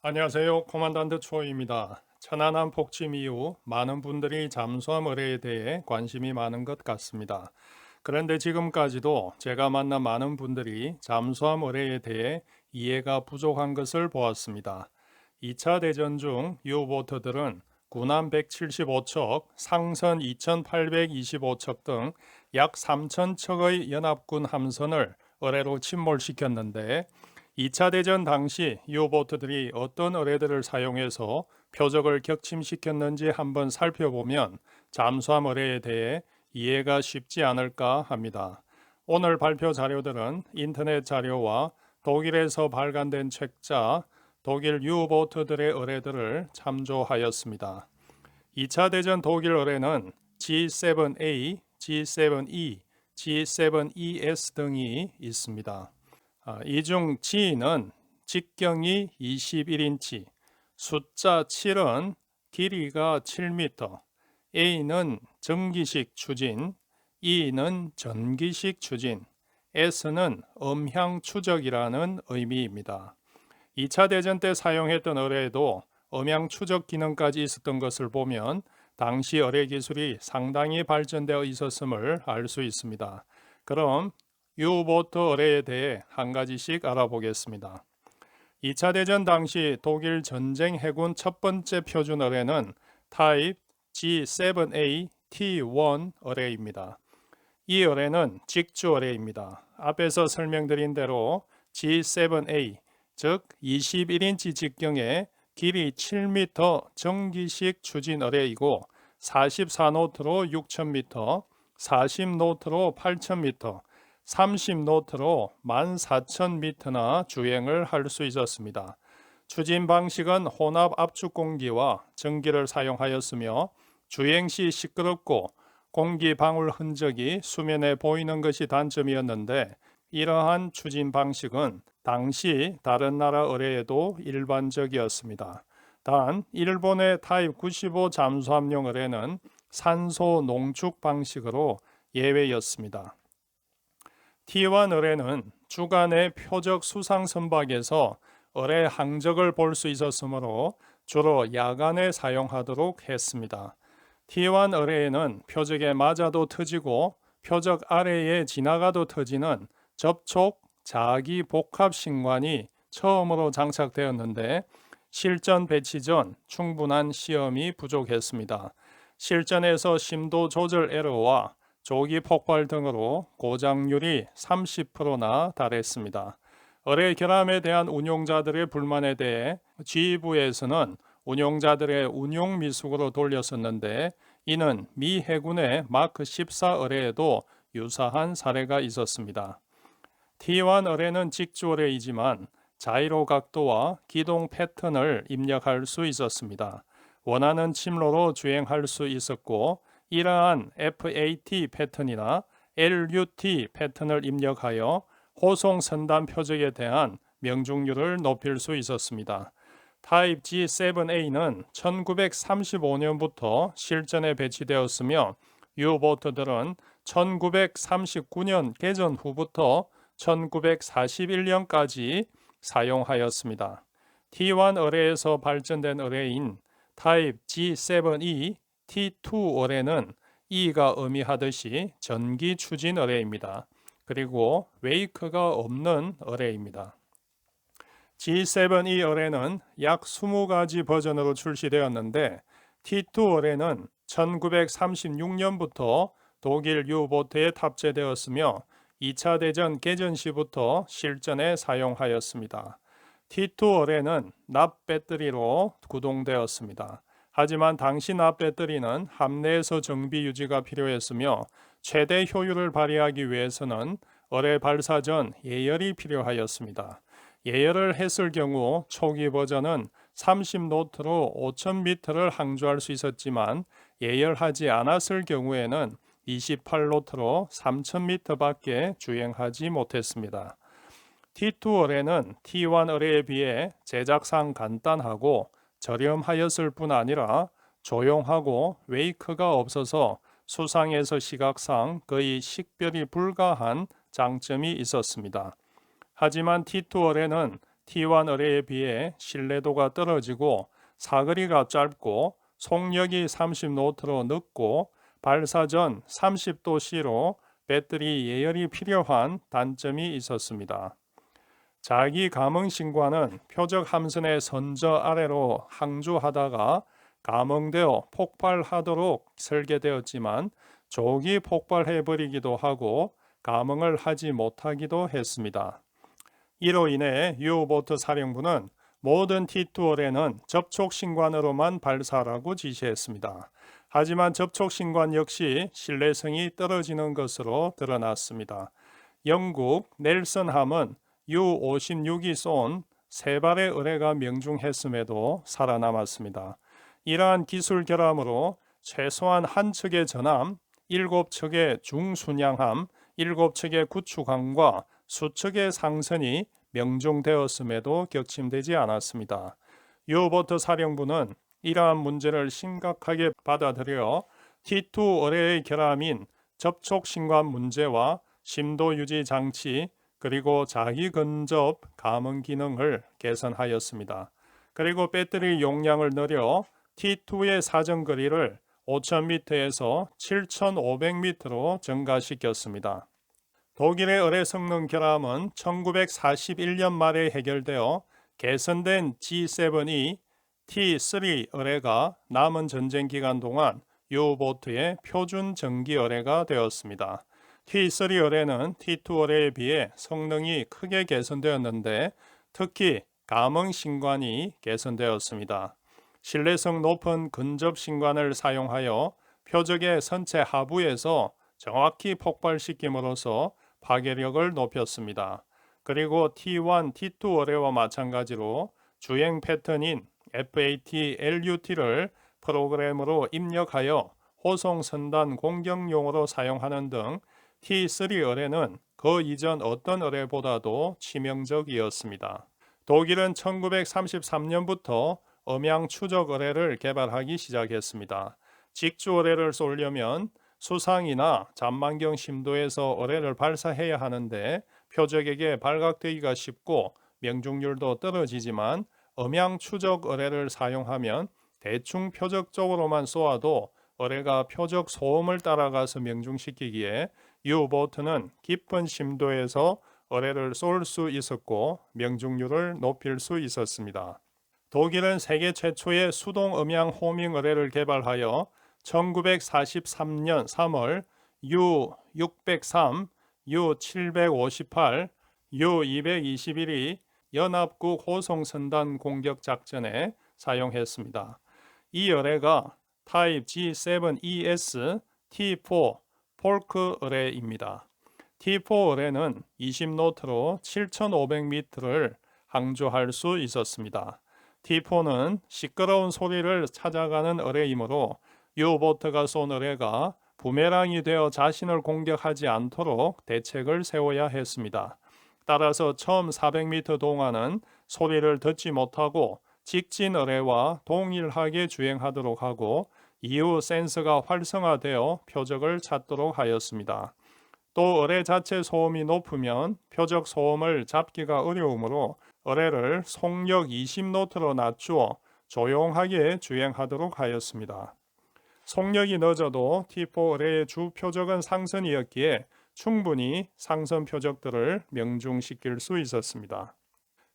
안녕하세요. 코만단트 초이입니다. 천안함 폭침 이후 많은 분들이 잠수함 의뢰에 대해 관심이 많은 것 같습니다. 그런데 지금까지도 제가 만난 많은 분들이 잠수함 의뢰에 대해 이해가 부족한 것을 보았습니다. 2차 대전 중 유보트들은 군함 175척, 상선 2825척 등 약 3,000척의 연합군 함선을 의뢰로 침몰시켰는데 2차 대전 당시 유보트들이 어떤 의뢰들을 사용해서 표적을 격침시켰는지 한번 살펴보면 잠수함 의뢰에 대해 이해가 쉽지 않을까 합니다. 오늘 발표 자료들은 인터넷 자료와 독일에서 발간된 책자, 독일 유보트들의 의뢰들을 참조하였습니다. 2차 대전 독일 의뢰는 G7A, G7E, G7ES 등이 있습니다. 이 중 G는 직경이 21인치, 숫자 7은 길이가 7m, A는 정기식 추진, E는 전기식 추진, S는 음향 추적이라는 의미입니다. 2차 대전 때 사용했던 의뢰에도 음향 추적 기능까지 있었던 것을 보면 당시 의뢰 기술이 상당히 발전되어 있었음을 알 수 있습니다. 그럼 유보트 의뢰에 대해 한 가지씩 알아보겠습니다. 2차 대전 당시 독일 전쟁 해군 첫 번째 표준 의뢰는 타입 G7A T1 의뢰입니다. 이 의뢰는 직주 의뢰입니다. 앞에서 설명드린 대로 G7A, 즉 21인치 직경에 길이 7m 정기식 추진 의뢰이고 44노트로 6,000m, 40노트로 8,000m, 30노트로 14,000m나 주행을 할 수 있었습니다. 추진 방식은 혼합 압축 공기와 전기를 사용하였으며 주행 시 시끄럽고 공기 방울 흔적이 수면에 보이는 것이 단점이었는데 이러한 추진 방식은 당시 다른 나라 의뢰에도 일반적이었습니다. 단 일본의 타입 95 잠수함용 의뢰는 산소 농축 방식으로 예외였습니다. T1 의뢰는 주간의 표적 수상 선박에서 의뢰 항적을 볼 수 있었으므로 주로 야간에 사용하도록 했습니다. T1 의뢰에는 표적에 맞아도 터지고 표적 아래에 지나가도 터지는 접촉 자기 복합 신관이 처음으로 장착되었는데 실전 배치 전 충분한 시험이 부족했습니다. 실전에서 심도 조절 에러와 조기 폭발 등으로 고장률이 30%나 달했습니다. 의뢰 결함에 대한 운용자들의 불만에 대해 G부에서는 운용자들의 운용 미숙으로 돌렸었는데 이는 미 해군의 마크 14 의뢰에도 유사한 사례가 있었습니다. T1 의뢰는 직주 의뢰이지만 자이로 각도와 기동 패턴을 입력할 수 있었습니다. 원하는 침로로 주행할 수 있었고 이러한 FAT 패턴이나 LUT 패턴을 입력하여 호송 선단 표적에 대한 명중률을 높일 수 있었습니다. 타입 G7A는 1935년부터 실전에 배치되었으며 유보트들은 1939년 개전 후부터 1941년까지 사용하였습니다. T1 의뢰에서 발전된 의뢰인 타입 G7E T2 의뢰는 E가 의미하듯이 전기 추진 의뢰입니다. 그리고 웨이크가 없는 의뢰입니다. G7E 의뢰는 약 20가지 버전으로 출시되었는데 T2 의뢰는 1936년부터 독일 유보트에 탑재되었으며 2차 대전 개전 시부터 실전에 사용하였습니다. T2 의뢰는 납 배터리로 구동되었습니다. 하지만 당시 납 배터리는 함내에서 정비 유지가 필요했으며 최대 효율을 발휘하기 위해서는 의뢰 발사 전 예열이 필요하였습니다. 예열을 했을 경우 초기 버전은 30노트로 5,000m를 항주할 수 있었지만 예열하지 않았을 경우에는 28노트로 3,000m밖에 주행하지 못했습니다. T2 의뢰는 T1 의뢰에 비해 제작상 간단하고 저렴하였을 뿐 아니라 조용하고 웨이크가 없어서 수상에서 시각상 거의 식별이 불가한 장점이 있었습니다. 하지만 T2 의뢰는 T1 어뢰에 비해 신뢰도가 떨어지고 사거리가 짧고 속력이 30노트로 늦고 발사 전 30도 C로 배터리 예열이 필요한 단점이 있었습니다. 자기 감응 신관은 표적 함선의 선저 아래로 항주하다가 감응되어 폭발하도록 설계되었지만 조기 폭발해버리기도 하고 감응을 하지 못하기도 했습니다. 이로 인해 유보트 사령부는 모든 T2 어뢰는 접촉 신관으로만 발사하라고 지시했습니다. 하지만 접촉 신관 역시 신뢰성이 떨어지는 것으로 드러났습니다. 영국 넬슨함은 U-56이 쏜 3발의 어뢰가 명중했음에도 살아남았습니다. 이러한 기술 결함으로 최소한 한 척의 전함, 7척의 중순양함, 7척의 구축함과 수척의 상선이 명중되었음에도 격침되지 않았습니다. 유보트 사령부는 이러한 문제를 심각하게 받아들여 T2 어뢰의 결함인 접촉 신관 문제와 심도 유지 장치 그리고 자기 근접 감응 기능을 개선하였습니다. 그리고 배터리 용량을 늘려 T2의 사정거리를 5,000m에서 7,500m로 증가시켰습니다. 독일의 어뢰 성능 결함은 1941년 말에 해결되어 개선된 G7E T3 어뢰가 남은 전쟁 기간 동안 유보트의 표준 전기 어뢰가 되었습니다. T3 어뢰는 T2 어뢰에 비해 성능이 크게 개선되었는데 특히 감응 신관이 개선되었습니다. 신뢰성 높은 근접 신관을 사용하여 표적의 선체 하부에서 정확히 폭발시킴으로써 파괴력을 높였습니다. 그리고 T1, T2 어뢰와 마찬가지로 주행 패턴인 FAT, LUT를 프로그램으로 입력하여 호송 선단 공격용으로 사용하는 등 T3 어뢰는 그 이전 어떤 어뢰보다도 치명적이었습니다. 독일은 1933년부터 음향 추적 어뢰를 개발하기 시작했습니다. 직주 어뢰를 쏘려면 수상이나 잔망경 심도에서 어뢰를 발사해야 하는데 표적에게 발각되기가 쉽고 명중률도 떨어지지만 음향 추적 어뢰를 사용하면 대충 표적 쪽으로만 쏘아도 어뢰가 표적 소음을 따라가서 명중시키기에 유보트는 깊은 심도에서 어뢰를 쏠 수 있었고 명중률을 높일 수 있었습니다. 독일은 세계 최초의 수동 음향 호밍 어뢰를 개발하여 1943년 3월 U-603, U-758, U-221이 연합국 호송선단 공격 작전에 사용했습니다. 이 어뢰가 타입 G7ES T4 폴크 어뢰입니다. T4 어뢰는 20노트로 7,500m를 항주할 수 있었습니다. T4는 시끄러운 소리를 찾아가는 어뢰이므로 유보트가 쏜 어뢰가 부메랑이 되어 자신을 공격하지 않도록 대책을 세워야 했습니다. 따라서 처음 400m 동안은 소리를 듣지 못하고 직진 어뢰와 동일하게 주행하도록 하고 이후 센서가 활성화되어 표적을 찾도록 하였습니다. 또 어뢰 자체 소음이 높으면 표적 소음을 잡기가 어려우므로 어뢰를 속력 20노트로 낮추어 조용하게 주행하도록 하였습니다. 속력이 늦어도 T4 어뢰의 주 표적은 상선이었기에 충분히 상선 표적들을 명중시킬 수 있었습니다.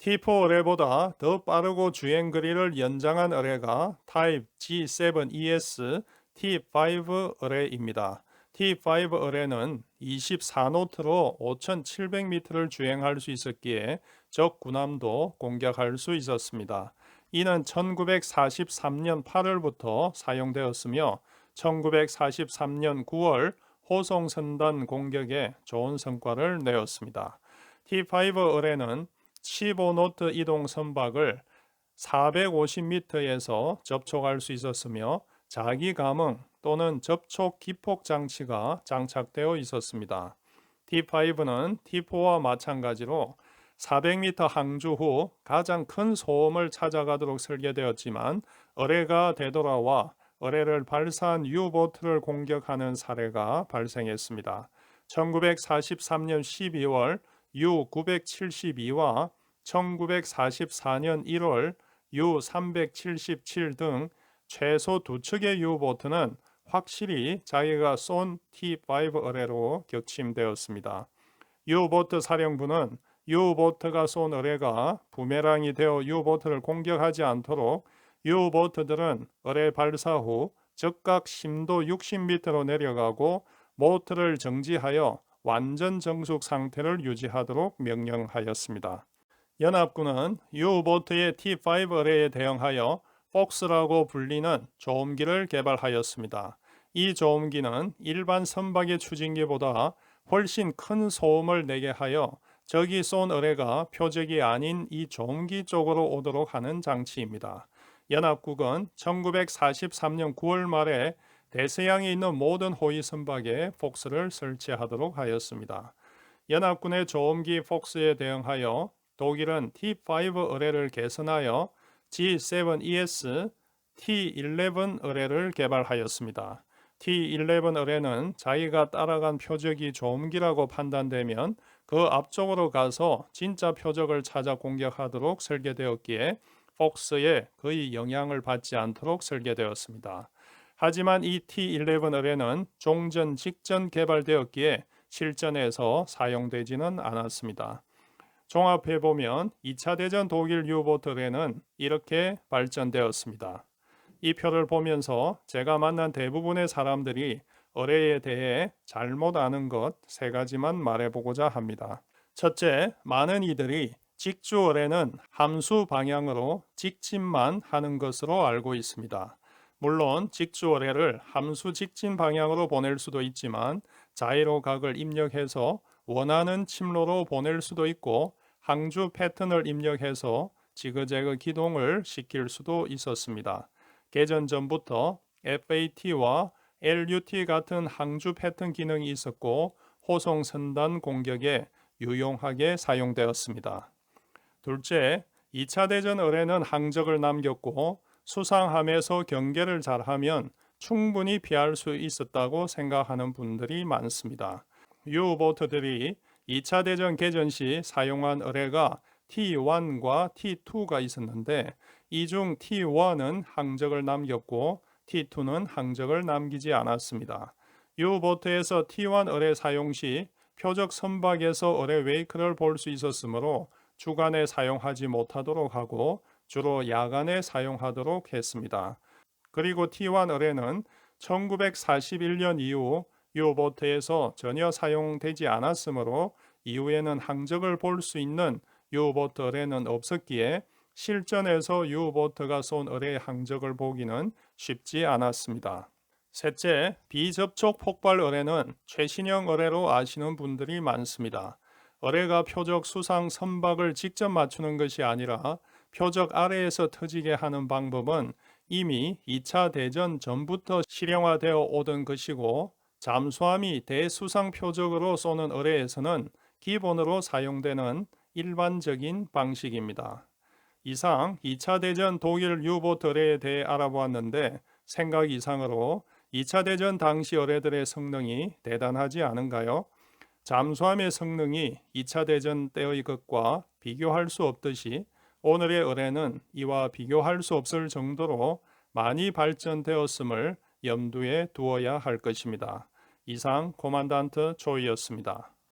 T4 어뢰보다 더 빠르고 주행 거리를 연장한 어뢰가 타입 G7ES T5 어뢰입니다. T5 어뢰는 24노트로 5,700m를 주행할 수 있었기에 적 군함도 공격할 수 있었습니다. 이는 1943년 8월부터 사용되었으며 1943년 9월 호송선단 공격에 좋은 성과를 내었습니다. T5 어뢰는 15노트 이동 선박을 450m에서 접촉할 수 있었으며 자기 감응 또는 접촉 기폭 장치가 장착되어 있었습니다. T5는 T4와 마찬가지로 400m 항주 후 가장 큰 소음을 찾아가도록 설계되었지만 어뢰가 되돌아와 어뢰를 발사한 유보트를 공격하는 사례가 발생했습니다. 1943년 12월 U-972와 1944년 1월 U-377 등 최소 두 척의 U-보트는 확실히 자기가 쏜 T-5 의뢰로 격침되었습니다. U-보트 사령부는 U-보트가 쏜 의뢰가 부메랑이 되어 U-보트를 공격하지 않도록 U-보트들은 의뢰 발사 후 즉각 심도 60m로 내려가고 모터를 정지하여 완전 정숙 상태를 유지하도록 명령하였습니다. 연합군은 U-보트의 T-5 의뢰에 대응하여 폭스라고 불리는 조음기를 개발하였습니다. 이 조음기는 일반 선박의 추진기보다 훨씬 큰 소음을 내게 하여 적이 쏜 의뢰가 표적이 아닌 이 조음기 쪽으로 오도록 하는 장치입니다. 연합국은 1943년 9월 말에 대서양에 있는 모든 호위 선박에 폭스를 설치하도록 하였습니다. 연합군의 조음기 폭스에 대응하여 독일은 T5 의뢰를 개선하여 G7ES T11 의뢰를 개발하였습니다. T11 의뢰는 자기가 따라간 표적이 조음기라고 판단되면 그 앞쪽으로 가서 진짜 표적을 찾아 공격하도록 설계되었기에 폭스에 거의 영향을 받지 않도록 설계되었습니다. 하지만 이 T11 의뢰는 종전 직전 개발되었기에 실전에서 사용되지는 않았습니다. 종합해보면 2차 대전 독일 유보트 의뢰는 이렇게 발전되었습니다. 이 표를 보면서 제가 만난 대부분의 사람들이 의뢰에 대해 잘못 아는 것 세 가지만 말해보고자 합니다. 첫째, 많은 이들이 직주 의뢰는 함수 방향으로 직진만 하는 것으로 알고 있습니다. 물론 직주 의뢰를 함수 직진 방향으로 보낼 수도 있지만 자이로각을 입력해서 원하는 침로로 보낼 수도 있고 항주 패턴을 입력해서 지그재그 기동을 시킬 수도 있었습니다. 개전 전부터 FAT와 LUT 같은 항주 패턴 기능이 있었고 호송 선단 공격에 유용하게 사용되었습니다. 둘째, 2차 대전 의뢰는 항적을 남겼고 수상함에서 경계를 잘하면 충분히 피할 수 있었다고 생각하는 분들이 많습니다. 유보트들이 2차 대전 개전 시 사용한 의뢰가 T1과 T2가 있었는데 이 중 T1은 항적을 남겼고 T2는 항적을 남기지 않았습니다. 유보트에서 T1 의뢰 사용 시 표적 선박에서 의뢰 웨이크를 볼 수 있었으므로 주간에 사용하지 못하도록 하고 주로 야간에 사용하도록 했습니다. 그리고 T1 의뢰는 1941년 이후 유보트에서 전혀 사용되지 않았으므로 이후에는 항적을 볼 수 있는 유보트 의뢰는 없었기에 실전에서 유보트가 쏜 의뢰의 항적을 보기는 쉽지 않았습니다. 셋째, 비접촉 폭발 의뢰는 최신형 의뢰로 아시는 분들이 많습니다. 의뢰가 표적 수상 선박을 직접 맞추는 것이 아니라 표적 아래에서 터지게 하는 방법은 이미 2차 대전 전부터 실용화되어 오던 것이고 잠수함이 대수상 표적으로 쏘는 의뢰에서는 기본으로 사용되는 일반적인 방식입니다. 이상 2차 대전 독일 유보트 의뢰에 대해 알아보았는데 생각 이상으로 2차 대전 당시 의뢰들의 성능이 대단하지 않은가요? 잠수함의 성능이 2차 대전 때의 것과 비교할 수 없듯이 오늘의 의뢰는 이와 비교할 수 없을 정도로 많이 발전되었음을 염두에 두어야 할 것입니다. 이상 코만단트 조이였습니다.